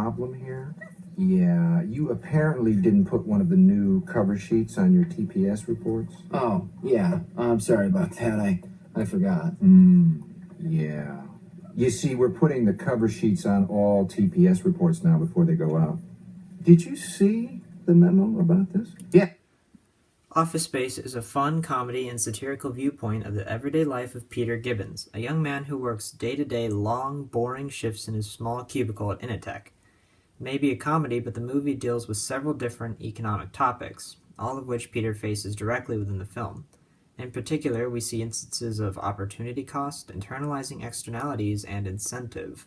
problem here? Yeah, you apparently didn't put one of the new cover sheets on your TPS reports. Oh, yeah. I'm sorry about that. I forgot. Yeah. You see, we're putting the cover sheets on all TPS reports now before they go out. Did you see the memo about this? Yeah. Office Space is a fun comedy and satirical viewpoint of the everyday life of Peter Gibbons, a young man who works day-to-day long, boring shifts in his small cubicle at Initech. It may be a comedy, but the movie deals with several different economic topics, all of which Peter faces directly within the film. In particular, we see instances of opportunity cost, internalizing externalities, and incentive.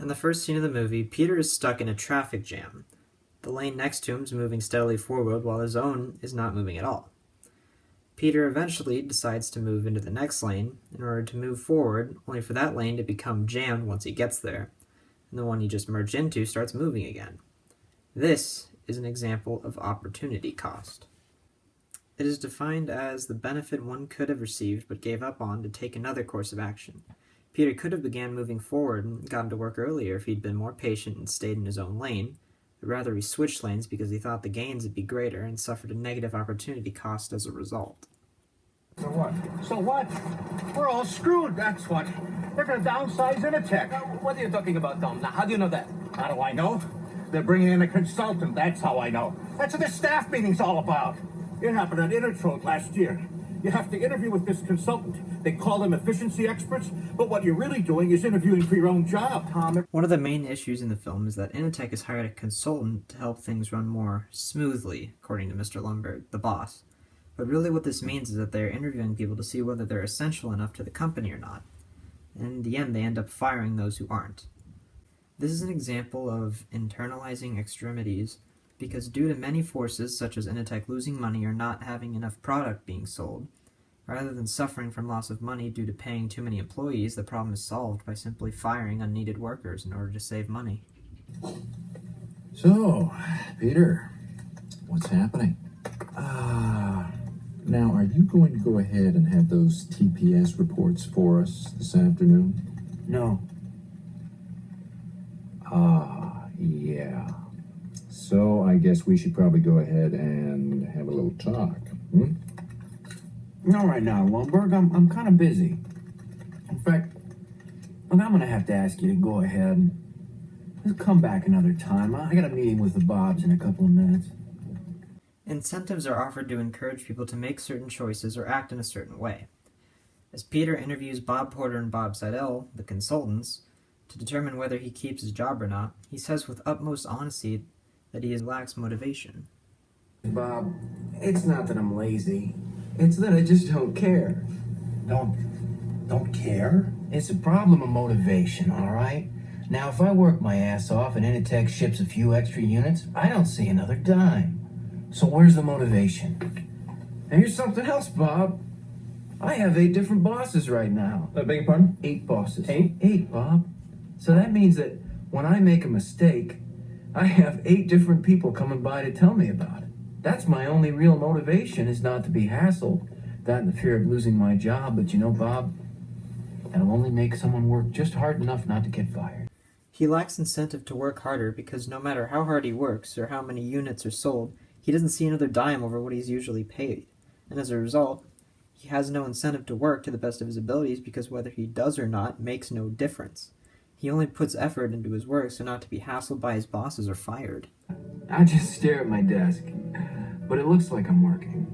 In the first scene of the movie, Peter is stuck in a traffic jam. The lane next to him is moving steadily forward while his own is not moving at all. Peter eventually decides to move into the next lane in order to move forward, only for that lane to become jammed once he gets there, and the one he just merged into starts moving again. This is an example of opportunity cost. It is defined as the benefit one could have received but gave up on to take another course of action. Peter could have began moving forward and gotten to work earlier if he'd been more patient and stayed in his own lane, but rather he switched lanes because he thought the gains would be greater and suffered a negative opportunity cost as a result. So what? So what? We're all screwed, that's what. They're going to downsize Initech. What are you talking about, Tom? Now, how do you know that? How do I know? They're bringing in a consultant, that's how I know. That's what this staff meeting's all about. It happened at Intertrode last year. You have to interview with this consultant. They call them efficiency experts, but what you're really doing is interviewing for your own job, Tom. One of the main issues in the film is that Initech has hired a consultant to help things run more smoothly, according to Mr. Lundberg, the boss. But really what this means is that they're interviewing people to see whether they're essential enough to the company or not. And in the end, they end up firing those who aren't. This is an example of internalizing extremities because due to many forces, such as Initech losing money or not having enough product being sold, rather than suffering from loss of money due to paying too many employees, the problem is solved by simply firing unneeded workers in order to save money. So, Peter, what's happening? Now, are you going to go ahead and have those TPS reports for us this afternoon? No. Yeah. So, I guess we should probably go ahead and have a little talk. Not right now, Lundberg. I'm kind of busy. In fact, look, I'm going to have to ask you to go ahead. Let's come back another time. I got a meeting with the Bobs in a couple of minutes. Incentives are offered to encourage people to make certain choices or act in a certain way. As Peter interviews Bob Porter and Bob Seidel, the consultants, to determine whether he keeps his job or not, he says with utmost honesty that he lacks motivation. Bob, it's not that I'm lazy. It's that I just don't care. Don't care? It's a problem of motivation, all right? Now, if I work my ass off and Initech ships a few extra units, I don't see another dime. So where's the motivation? And here's something else, Bob. I have 8 different bosses right now. I beg your pardon? 8 bosses. 8? 8, Bob. So that means that when I make a mistake, I have 8 different people coming by to tell me about it. That's my only real motivation, is not to be hassled. That and the fear of losing my job. But you know, Bob, that'll only make someone work just hard enough not to get fired. He lacks incentive to work harder because no matter how hard he works or how many units are sold, he doesn't see another dime over what he's usually paid. And as a result, he has no incentive to work to the best of his abilities because whether he does or not makes no difference. He only puts effort into his work so not to be hassled by his bosses or fired. I just stare at my desk, but it looks like I'm working.